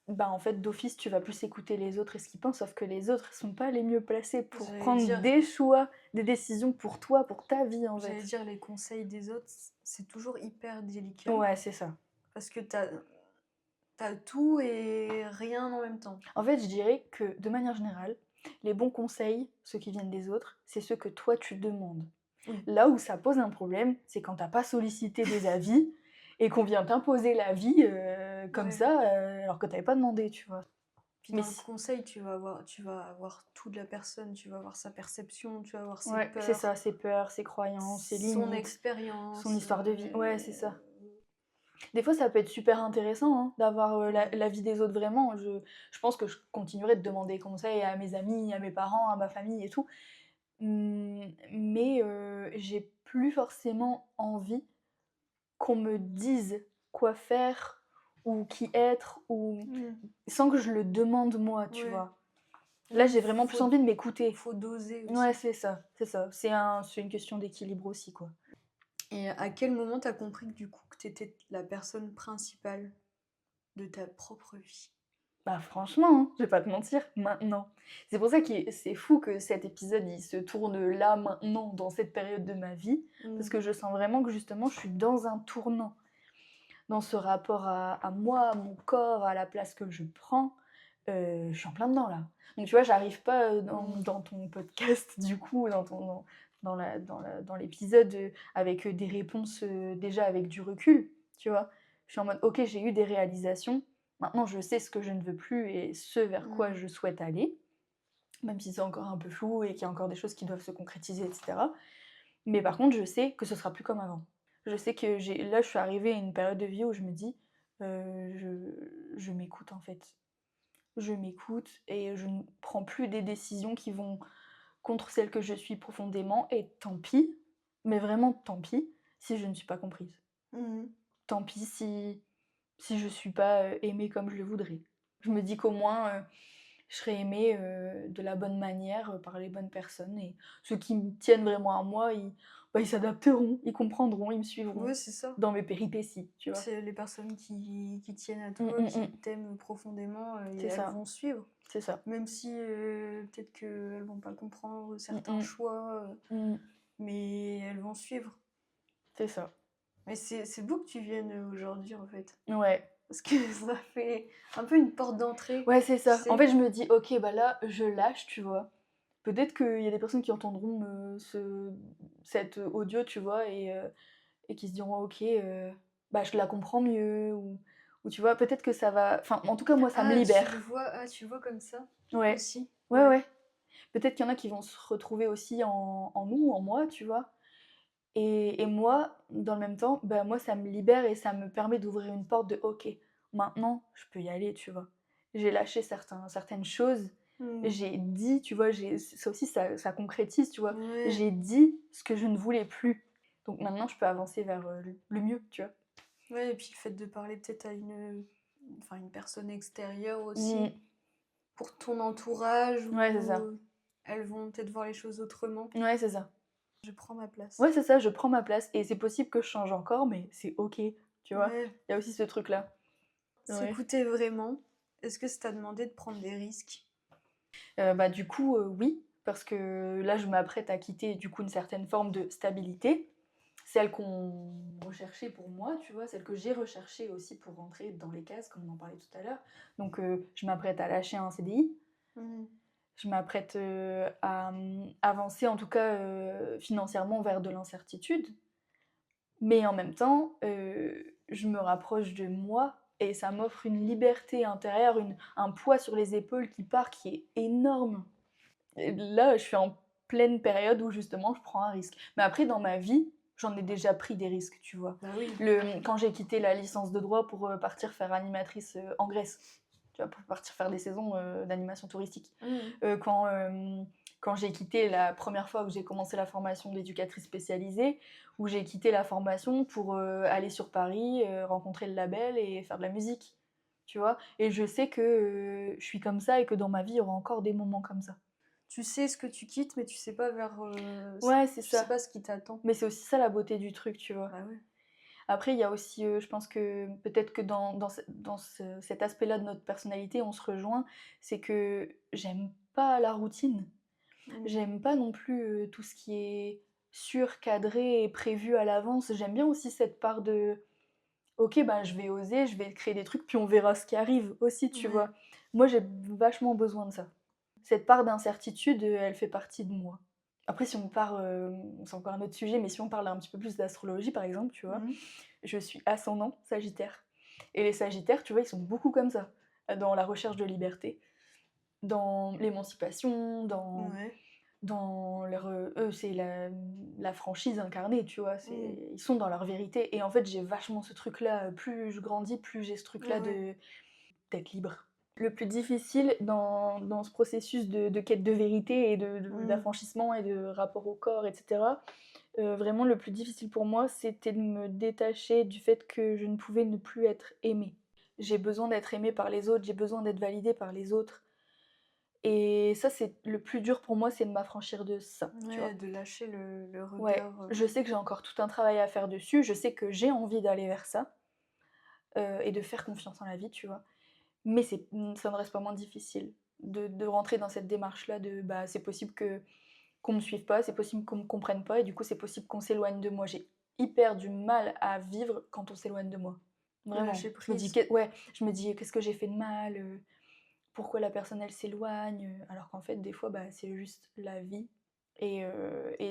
bah, en fait, d'office, tu vas plus écouter les autres et ce qu'ils pensent, sauf que les autres, ils sont pas les mieux placés pour J'allais prendre dire des choix, des décisions pour toi, pour ta vie, en j'allais fait. dire les conseils des autres, c'est toujours hyper délicat Ouais, c'est ça. parce que t'as tout et rien en même temps. En fait, je dirais que, de manière générale, les bons conseils, ceux qui viennent des autres, c'est ceux que toi tu demandes. Oui. Là où ça pose un problème, c'est quand t'as pas sollicité des avis et qu'on vient t'imposer la vie, comme Ouais. ça, alors que t'avais pas demandé, tu vois? Puis Mais dans le si conseil, tu vas avoir tout de la personne, tu vas avoir sa perception, tu vas avoir ses ouais, c'est peurs, ça, ses peurs, ses croyances, ses son limites, son expérience, histoire de vie. Ouais, c'est ça. Des fois, ça peut être super intéressant, hein, d'avoir, ouais. l'avis des autres vraiment. Je pense que je continuerai de demander conseil à mes amis, à mes parents, à ma famille et tout. Mais j'ai plus forcément envie qu'on me dise quoi faire ou qui être ou Mmh. sans que je le demande moi, tu Ouais. vois? Là, Même j'ai vraiment plus faut envie de m'écouter. faut doser Ouais, aussi. c'est ça, c'est ça. C'est une question d'équilibre aussi, quoi. Et à quel moment t'as compris que du coup que tu la personne principale de ta propre vie? Bah, franchement, hein, je vais pas te mentir, maintenant. C'est pour ça que c'est fou que cet épisode, il se tourne là, maintenant, dans cette période de ma vie, parce Mmh. que je sens vraiment que justement, je suis dans un tournant, dans ce rapport à moi, à mon corps, à la place que je prends. Je suis en plein dedans, là. Donc tu vois, j'arrive pas, Mmh. dans ton podcast, du coup, dans l'épisode, avec, des réponses, déjà avec du recul, tu vois? Je suis en mode: «OK, j'ai eu des réalisations, maintenant je sais ce que je ne veux plus et ce vers quoi Mmh. je souhaite aller», même si c'est encore un peu flou et qu'il y a encore des choses qui doivent se concrétiser et cetera. Mais par contre, je sais que ce sera plus comme avant. Je sais que là, je suis arrivée à une période de vie où je me dis: Je m'écoute, en fait. Je m'écoute et je ne prends plus des décisions qui vont contre celles que je suis profondément et tant pis, mais vraiment tant pis, si je ne suis pas comprise. Mmh. Tant pis si je suis pas, aimée comme je le voudrais. Je me dis qu'au moins, je serai aimée, de la bonne manière, par les bonnes personnes et ceux qui me tiennent vraiment à moi, ils s'adapteront, ils comprendront, ils me Ouais, suivront c'est ça. dans mes péripéties, tu vois? C'est les personnes qui tiennent à Mmh, toi, mmh qui mh. t'aiment profondément, et C'est elles ça, vont suivre. c'est ça. Même si, peut-être qu'elles vont pas comprendre Mmh certains mh. choix, Mmh. mais elles vont suivre. C'est ça. Mais c'est beau que tu viennes, aujourd'hui, en fait. Ouais. Parce que ça fait un peu une porte d'entrée, Ouais, c'est tu ça. En sais? fait, je me dis: «OK, bah, là, je lâche», tu vois? Peut-être qu'il y a des personnes qui entendront, cet audio, tu vois? Et qui se diront: «OK, bah, je la comprends mieux» ou tu vois? Peut-être que ça va enfin, en tout cas, moi, ça me libère. Tu le vois comme ça? Ouais. Aussi? Ouais, Ouais. ouais. Peut-être qu'il y en a qui vont se retrouver aussi en nous, en moi, tu vois? Et moi, dans le même temps, bah, moi, ça me libère et ça me permet d'ouvrir une porte de: «OK, maintenant, je peux y aller», tu vois? J'ai lâché certaines choses, Mmh. j'ai dit, tu vois? Ça aussi, ça concrétise, tu vois? Ouais. J'ai dit ce que je ne voulais plus. Donc maintenant, je peux avancer vers, le mieux, tu vois? Ouais, et puis le fait de parler peut-être à une personne extérieure aussi, Mmh. pour ton entourage, Ouais, c'est où, ça. elles vont peut-être voir les choses autrement. Ouais, c'est ça. Je prends ma place. Ouais, c'est ça, je prends ma place et c'est possible que je change encore, mais c'est OK, tu vois? Ouais. Il y a aussi ce truc-là. Ouais. S'écouter vraiment, est-ce que ça t'a demandé de prendre des risques? Bah, du coup, oui, parce que là, je m'apprête à quitter, du coup, une certaine forme de stabilité, celle qu'on recherchait pour moi, tu vois? Celle que j'ai recherchée aussi pour rentrer dans les cases, comme on en parlait tout à l'heure. Donc, je m'apprête à lâcher un CDI, Mmh. je m'apprête, à, avancer, en tout cas, financièrement vers de l'incertitude. Mais en même temps, je me rapproche de moi et ça m'offre une liberté intérieure, un poids sur les épaules qui part, qui est énorme. Et là, je suis en pleine période où justement je prends un risque. Mais après dans ma vie, j'en ai déjà pris des risques, tu vois? Bah oui. Quand j'ai quitté la licence de droit pour, partir faire animatrice, en Grèce, tu vois? Pour partir faire des saisons, d'animation touristique. Mmh. Heu, quand, hem, quand j'ai quitté la première fois où j'ai commencé la formation d'éducatrice spécialisée, où j'ai quitté la formation pour, aller sur Paris, rencontrer le label et faire de la musique, tu vois? Et je sais que, je suis comme ça et que dans ma vie, il y aura encore des moments comme ça. Tu sais ce que tu quittes, mais tu sais pas Ouais, c'est tu sais ça. pas ce qui t'attend. Mais c'est aussi ça la beauté du truc, tu vois? Bah ouais. Après, il y a aussi, je pense que peut-être que dans cet aspect-là de notre personnalité, on se rejoint, c'est que j'aime pas la routine. Mmh. J'aime pas non plus, tout ce qui est surcadré et prévu à l'avance. J'aime bien aussi cette part de: «OK, bah, je vais oser, je vais créer des trucs, puis on verra ce qui arrive», aussi, tu Ouais. vois? Moi, j'ai vachement besoin de ça. Cette part d'incertitude, elle fait partie de moi. Après si on part, c'est encore un autre sujet, mais si on parle un petit peu plus d'astrologie, par exemple, tu vois? Mmh. Je suis ascendant Sagittaire et les Sagittaires, tu vois, ils sont beaucoup comme ça, dans la recherche de liberté, dans l'émancipation, Ouais. dans leur, eux, c'est la franchise incarnée, tu vois? Mmh. Ils sont dans leur vérité et en fait, j'ai vachement ce truc-là, plus je grandis, plus j'ai ce truc-là Ah ouais. de d'être libre. Le plus difficile dans ce processus de quête de vérité et Mmh. d'affranchissement et de rapport au corps et cetera, vraiment le plus difficile pour moi, c'était de me détacher du fait que je ne pouvais ne plus être aimée. J'ai besoin d'être aimée par les autres, j'ai besoin d'être validée par les autres et ça, c'est le plus dur pour moi, c'est de m'affranchir de ça, tu Ouais, vois? de lâcher le Ouais, regard, je sais que j'ai encore tout un travail à faire dessus, je sais que j'ai envie d'aller vers ça, et de faire confiance en la vie, tu vois? Mais ça ne reste pas moins difficile de rentrer dans cette démarche-là de, bah, c'est possible qu'on me suive pas, c'est possible qu'on me comprenne pas et du coup, c'est possible qu'on s'éloigne de moi. J'ai hyper du mal à vivre quand on s'éloigne de moi. Lâcher Vraiment. prise. Je me dis: «Qu'est-ce que j'ai fait de mal? Pourquoi la personne elle s'éloigne?» Alors qu'en fait, des fois, bah, c'est juste la vie et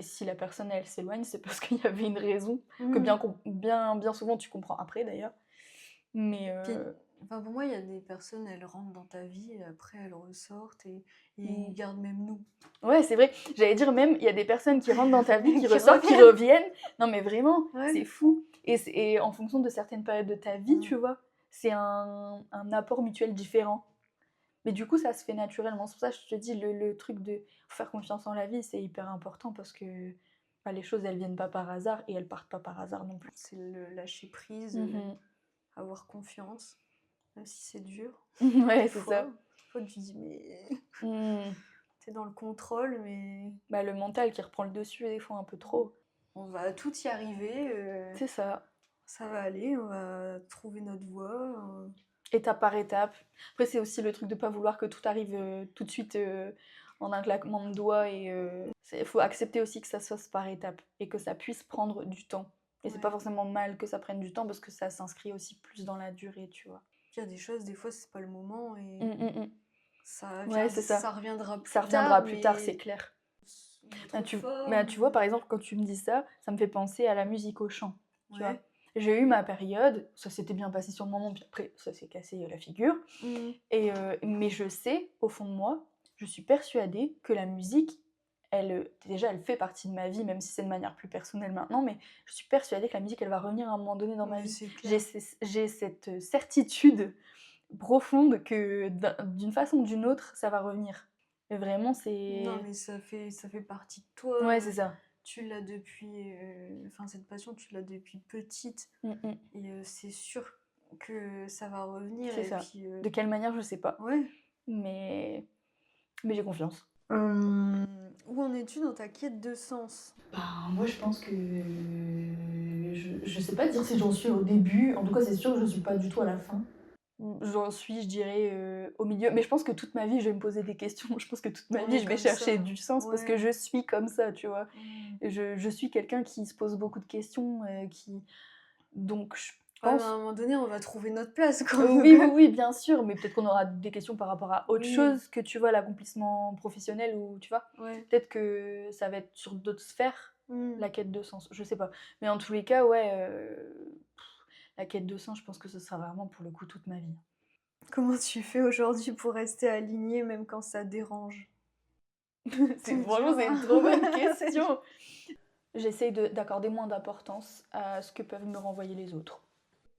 si la personne elle s'éloigne, c'est parce qu'il y avait une raison que Mmh. bien souvent tu comprends après d'ailleurs. Mais Puis, enfin, pour moi, il y a des personnes, elles rentrent dans ta vie et après elles ressortent et ils mmh. gardent même nous. Ouais, c'est vrai. J'allais dire même, il y a des personnes qui rentrent dans ta vie, qui Qui ressortent, qui reviennent. reviennent. Non, mais vraiment, Ouais. c'est fou. Et en fonction de certaines périodes de ta vie, Mmh. tu vois, c'est un apport mutuel différent. Mais du coup, ça se fait naturellement. C'est pour ça que je te dis, le truc de faire confiance en la vie, c'est hyper important parce que bah, les choses, elles viennent pas par hasard et elles partent pas par hasard non plus. C'est le lâcher prise, Mhm. avoir confiance, même si c'est dur. Ouais, Des c'est fois, ça. tu dis, mais Mm. t'es dans le contrôle, mais Bah, le mental qui reprend le dessus des fois un peu trop. on va tout y arriver, C'est ça. ça va aller, on va trouver notre voie. Étape par étape. Après, c'est aussi le truc de pas vouloir que tout arrive tout de suite en un claquement de doigts. Et il faut accepter aussi que ça se fasse par étapes et que ça puisse prendre du temps. Et c'est Ouais. pas forcément mal que ça prenne du temps parce que ça s'inscrit aussi plus dans la durée, tu vois. Il y a des choses, des fois, c'est pas le moment et Mm. ça Ouais, vient, c'est ça. ça reviendra Ça plus reviendra tard, plus tard, c'est mais clair. une Bah, autre tu vois, forme. par exemple, quand tu me dis ça, ça me fait penser à la musique au chant, tu vois. Ouais. J'ai eu ma période, ça s'était bien passé sur le moment, puis après, ça s'est cassé la figure. Mmh. Mais je sais, au fond de moi, je suis persuadée que la musique, déjà, elle fait partie de ma vie, même si c'est de manière plus personnelle maintenant, mais je suis persuadée que la musique, elle va revenir à un moment donné dans ma Mais vie. c'est clair. J'ai cette certitude profonde que d'une façon ou d'une autre, ça va revenir. Et vraiment, Non, c'est... mais ça fait partie de toi. Ouais, c'est ça. Tu l'as depuis. Enfin, cette passion, tu l'as depuis petite. Mm. Et c'est sûr que ça va revenir. C'est Et ça. puis. De quelle manière, je sais pas. Ouais. Mais, mais j'ai confiance. Où en es-tu dans ta quête de sens? Ben, moi, je pense que je sais pas dire si j'en suis au début. En tout cas, c'est sûr que je suis pas du tout à la fin. J'en suis, je dirais, au milieu. Mais je pense que toute ma vie, je vais me poser des questions. Je pense que toute ma On vie, est je vais comme chercher ça. du sens parce que Ouais. je suis comme ça, tu vois. Mm. Je suis quelqu'un qui se pose beaucoup de questions, donc je Ouais, mais à pense... un moment donné, on va trouver notre place, quoi. Oui, oui, oui, bien sûr, mais peut-être qu'on aura des questions par rapport à autre Oui. chose que, tu vois, l'accomplissement professionnel ou, tu vois, Ouais. peut-être que ça va être sur d'autres sphères, Mm. la quête de sens, je sais pas. Mais en tous les cas, ouais, la quête de sens, je pense que ce sera vraiment pour le coup toute ma vie. Comment tu fais aujourd'hui pour rester aligné même quand ça dérange? Franchement, c'est une trop bonne question. J'essaye d'accorder moins d'importance à ce que peuvent me renvoyer les autres.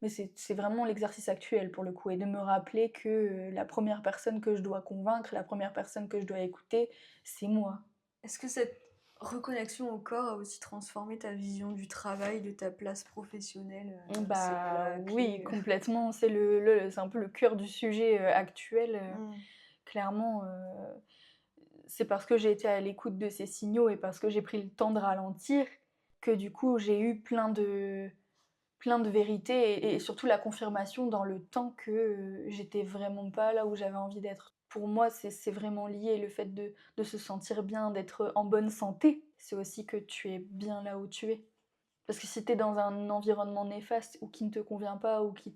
Mais c'est vraiment l'exercice actuel pour le coup, et de me rappeler que la première personne que je dois convaincre, la première personne que je dois écouter, c'est moi. Est-ce que cette reconnexion au corps a aussi transformé ta vision du travail, de ta place professionnelle? C'est quoi Bah la oui, clé? complètement. C'est c'est un peu le cœur du sujet actuel. Mm. Clairement, c'est parce que j'ai été à l'écoute de ces signaux et parce que j'ai pris le temps de ralentir que du coup j'ai eu plein de vérités et surtout la confirmation dans le temps que j'étais vraiment pas là où j'avais envie d'être. Pour moi, c'est vraiment lié, le fait de se sentir bien, d'être en bonne santé. C'est aussi que tu es bien là où tu es. Parce que si tu es dans un environnement néfaste ou qui ne te convient pas ou qui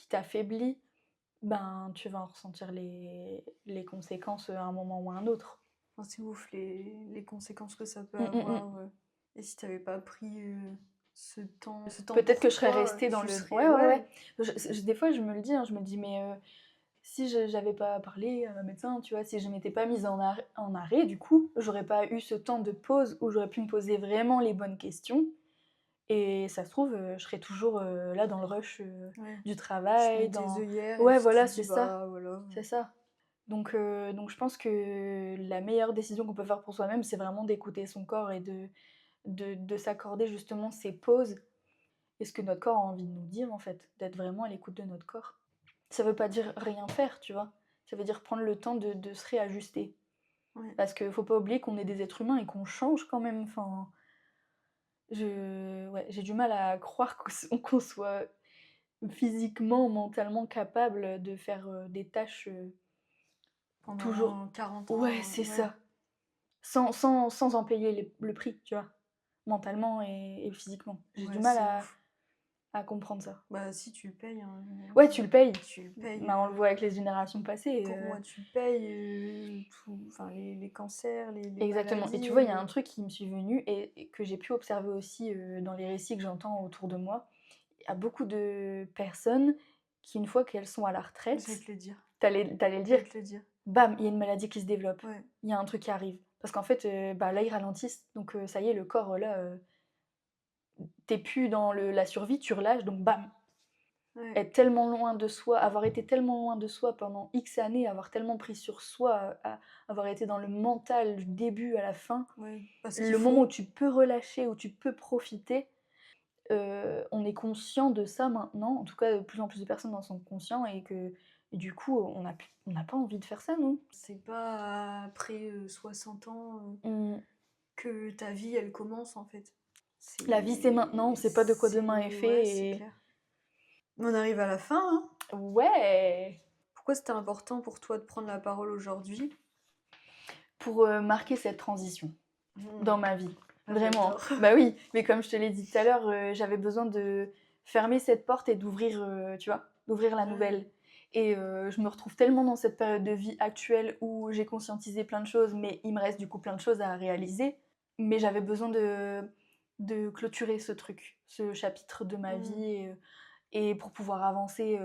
t'affaiblit, ben tu vas en ressentir les conséquences à un moment ou à un autre. Enfin, c'est ouf les conséquences que ça peut Mm. avoir. Et si t'avais pas pris ce temps Peut-être que pour je serais toi, restée dans tu le... serais. Ouais, ouais, Ouais. ouais. Des fois, je me le dis, hein, je me dis, mais si j'avais pas parlé à ma médecin, tu vois, si je m'étais pas mise en arrêt, du coup, j'aurais pas eu ce temps de pause où j'aurais pu me poser vraiment les bonnes questions. Et ça se trouve, je serais toujours là dans le rush Ouais. du Tu mets travail, tes dans... œillères et Ouais, puis tu voilà, te dis, c'est ça. bah voilà. C'est ça. Donc je pense que la meilleure décision qu'on peut faire pour soi-même, c'est vraiment d'écouter son corps et de s'accorder justement ces pauses et ce que notre corps a envie de nous dire, en fait, d'être vraiment à l'écoute de notre corps. Ça veut pas dire rien faire, tu vois. Ça veut dire prendre le temps de se réajuster. Ouais. Parce qu'il faut pas oublier qu'on est des êtres humains et qu'on change quand même. Enfin, ouais, j'ai du mal à croire qu'on soit physiquement, mentalement capable de faire, des tâches, toujours Pendant 40 ouais, ans, c'est ouais. ça. Sans en payer le prix, tu vois? Mentalement et physiquement. J'ai du Ouais, mal c'est ouf. à comprendre ça. Bah si tu le payes, hein, Ouais, tu le payes. tu le payes, Bah, on le voit avec les générations passées, pour moi tu le payes, tout enfin les cancers, les exactement et tu maladies, vois, il y a un truc qui me suis venu et que j'ai pu observer aussi, dans les récits que j'entends autour de moi. Il y a beaucoup de personnes qui, une fois qu'elles sont à la j'allais retraite, te le dire, tu allais le dire? j'allais te le dire. Bam, il y a une maladie qui se développe. Ouais, Il y a un truc qui arrive. Parce qu'en fait, bah, là, ils ralentissent donc ça y est, le corps, là, tu plus dans la survie, tu relâches donc bam! ouais, Être tellement loin de soi, avoir été tellement loin de soi pendant X années, avoir tellement pris sur soi, avoir été dans le mental du début à la fin, ouais, parce qu'il le moment où faut tu peux relâcher, où tu peux profiter, on est conscient de ça maintenant. En tout cas, de plus en plus de personnes en sont conscients et du coup, on n'a pas envie de faire ça, nous. c'est pas après, 60 ans, Mmh. que ta vie elle commence en fait. La vie, c'est maintenant, on sait pas de quoi demain est Ouais, fait c'est et clair. On arrive à la fin, hein. ouais! Pourquoi c'était important pour toi de prendre la parole aujourd'hui? Pour, marquer cette transition Mmh. dans ma vie, Ah vraiment. j'adore. Bah oui, mais comme je te l'ai dit tout à l'heure, j'avais besoin de fermer cette porte et d'ouvrir, tu vois? D'ouvrir la Ouais. nouvelle et je me retrouve tellement dans cette période de vie actuelle où j'ai conscientisé plein de choses, mais il me reste du coup plein de choses à réaliser. Mais j'avais besoin de clôturer ce truc, ce chapitre de ma Mmh. vie et pour pouvoir avancer,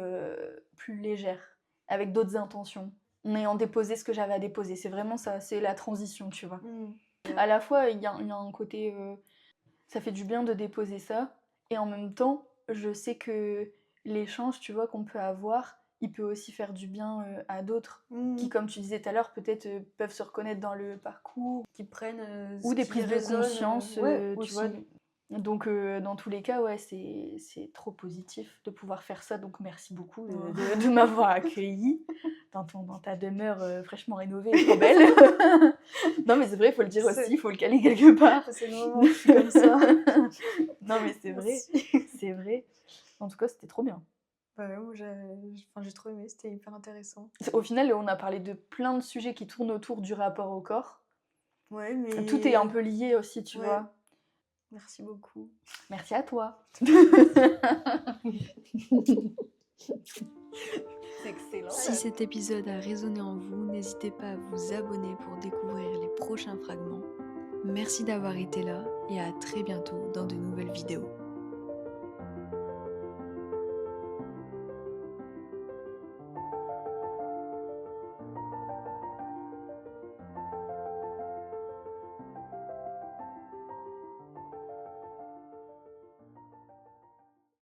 plus légère, avec d'autres intentions, en ayant déposé ce que j'avais à déposer. C'est vraiment ça, c'est la transition, tu vois? Mmh. À la fois, il y a un côté, ça fait du bien de déposer ça et en même temps, je sais que l'échange, tu vois, qu'on peut avoir, il peut aussi faire du bien, à d'autres qui, Mmh. comme tu disais tout à l'heure, peut-être, peuvent se reconnaître dans le parcours Qui prennent, ou ce des qui prises de résonne, conscience, ouais, tu vois? aussi. Donc dans tous les cas, ouais, c'est trop positif de pouvoir faire ça, donc merci beaucoup de m'avoir accueillie dans ta demeure, fraîchement rénovée et trop belle. Non, mais c'est vrai, il faut le dire aussi, il C'est faut le caler quelque part. c'est le moment où je suis comme ça. Non, mais c'est vrai, Merci. c'est vrai. En tout cas, c'était trop bien. Bah ouais, moi j'ai trop aimé, c'était hyper intéressant. Au final, on a parlé de plein de sujets qui tournent autour du rapport au corps. Ouais, Tout est un mais peu lié aussi, tu ouais, vois? merci beaucoup. Merci à toi. C'est excellent Si là. cet épisode a résonné en vous, n'hésitez pas à vous abonner pour découvrir les prochains fragments. Merci d'avoir été là et à très bientôt dans de nouvelles vidéos.